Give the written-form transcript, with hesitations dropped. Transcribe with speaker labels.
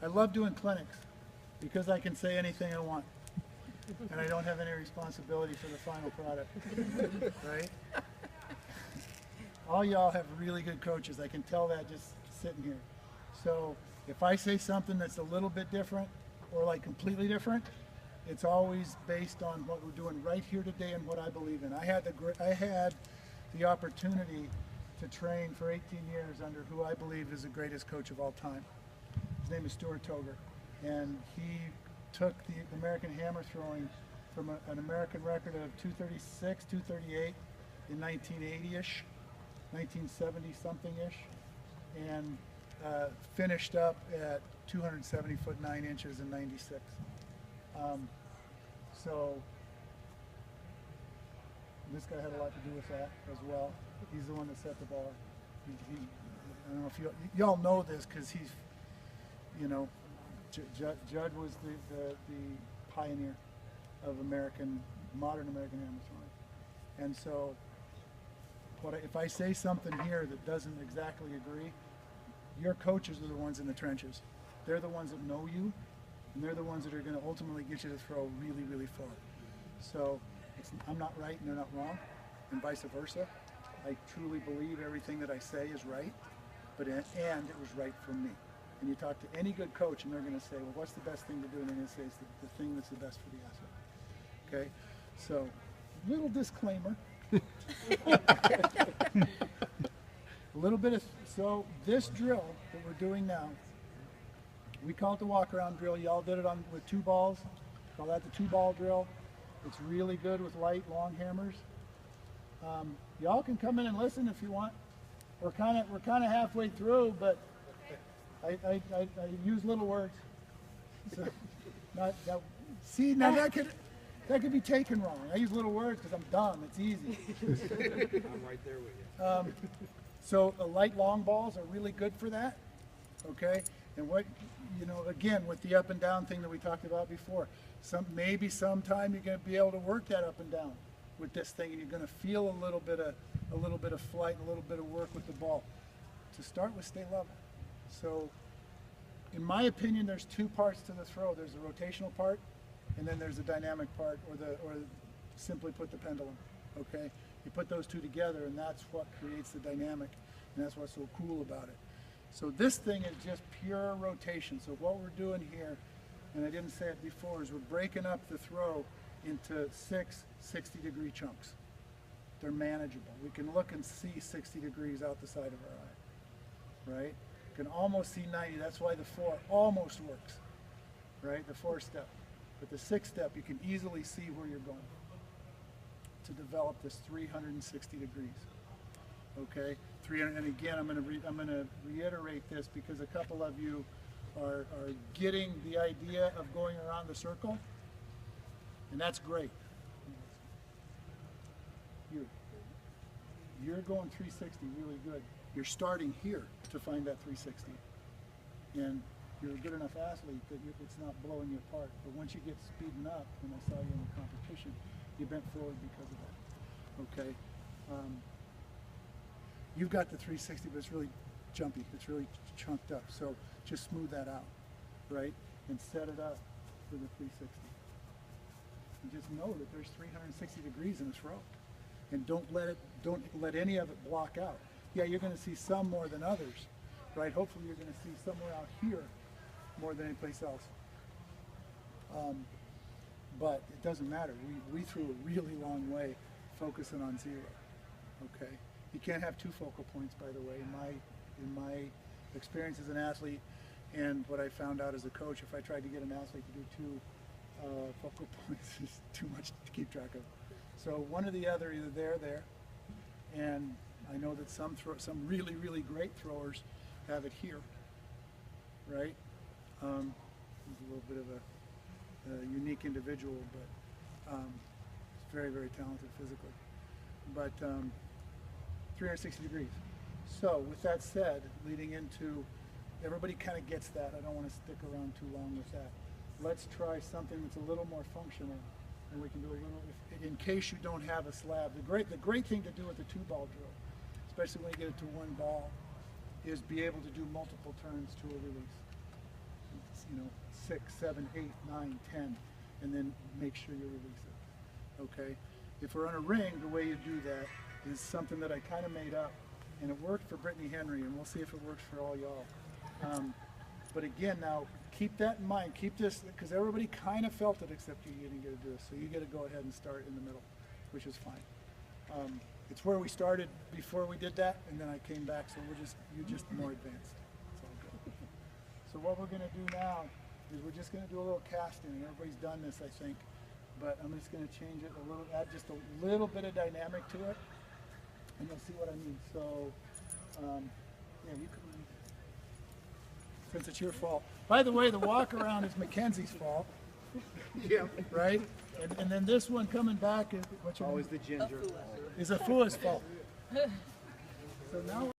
Speaker 1: I love doing clinics because I can say anything I want. And I don't have any responsibility for the final product, right? All y'all have really good coaches. I can tell that just sitting here. So if I say something that's a little bit different or like completely different, it's always based on what we're doing right here today and what I believe in. I had the opportunity to train for 18 years under who I believe is the greatest coach of all time. His name is Stuart Toger, and he took the American hammer throwing from an American record of 236, 238 in 1980-ish, 1970 something-ish, and finished up at 270 foot 9 inches in 96. So this guy had a lot to do with that as well. He's the one that set the bar. I don't know if y'all know this because he's, you know, Judd was the pioneer of modern American hammer throwing. And so if I say something here that doesn't exactly agree, your coaches are the ones in the trenches. They're the ones that know you, and they're the ones that are going to ultimately get you to throw really, really far. So I'm not right and they're not wrong, and vice versa. I truly believe everything that I say is right, and it was right for me. And you talk to any good coach and they're going to say, well, what's the best thing to do? And they're going to say it's the thing that's the best for the athlete. Okay? So, little disclaimer. A little bit of, so this drill that we're doing now, we call it the walk around drill. Y'all did it with 2 balls. Call that the 2-ball drill. It's really good with light, long hammers. Y'all can come in and listen if you want. We're kind of halfway through, but I use little words. So, now that could be taken wrong. I use little words because I'm dumb. It's easy.
Speaker 2: I'm right there with you.
Speaker 1: So light long balls are really good for that. Okay, and what again with the up and down thing that we talked about before. Maybe sometime you're going to be able to work that up and down with this thing, and you're going to feel a little bit of flight and a little bit of work with the ball. To start with, stay level. So, in my opinion, there's 2 parts to the throw. There's the rotational part, and then there's the dynamic part, or simply put the pendulum. Okay, you put those 2 together, and that's what creates the dynamic, and that's what's so cool about it. So this thing is just pure rotation. So what we're doing here, and I didn't say it before, is we're breaking up the throw into 6 60-degree chunks. They're manageable. We can look and see 60 degrees out the side of our eye, right? You can almost see 90. That's why the 4 almost works, right? The 4-step. But the 6-step, you can easily see where you're going to develop this 360 degrees. Okay, 300. And again, I'm going to reiterate this because a couple of you are getting the idea of going around the circle, and that's great. You're going 360 really good. You're starting here to find that 360, and you're a good enough athlete that it's not blowing you apart. But once you get speeding up, when I saw you in the competition, you bent forward because of that. Okay, you've got the 360, but it's really jumpy. It's really chunked up. So just smooth that out, right, and set it up for the 360. And just know that there's 360 degrees in this row. And don't let any of it block out. Yeah, you're going to see some more than others, right? Hopefully you're going to see somewhere out here more than anyplace else. But it doesn't matter. We threw a really long way focusing on 0. Okay, you can't have 2 focal points, by the way. In my experience as an athlete, and what I found out as a coach, if I tried to get an athlete to do 2 focal points, is too much to keep track of. So one or the other, either there, and I know that some really, really great throwers have it here, right? He's a little bit of a unique individual, but he's very, very talented physically. But 360 degrees. So with that said, leading into, everybody kind of gets that. I don't want to stick around too long with that. Let's try something that's a little more functional. And we can do a little, in case you don't have a slab. The great thing to do with the 2-ball drill, especially when you get it to 1 ball, is be able to do multiple turns to a release. You know, 6, 7, 8, 9, 10, and then make sure you release it. Okay? If we're on a ring, the way you do that is something that I kind of made up, and it worked for Brittany Henry, and we'll see if it works for all y'all. But again, now keep that in mind. Keep this, because everybody kind of felt it except you didn't get to do it. So you get to go ahead and start in the middle, which is fine. It's where we started before we did that, and then I came back. So you're just more advanced. It's all good. So what we're going to do now is we're just going to do a little casting. And everybody's done this, I think, but I'm just going to change it a little, add just a little bit of dynamic to it, and you'll see what I mean. So yeah, you can. Since it's your fault. By the way, the walk around is Mackenzie's fault.
Speaker 2: Yeah.
Speaker 1: Right? And then this one coming back is what's your
Speaker 2: Always
Speaker 1: name?
Speaker 2: the ginger.
Speaker 1: Is Afua's fault. So now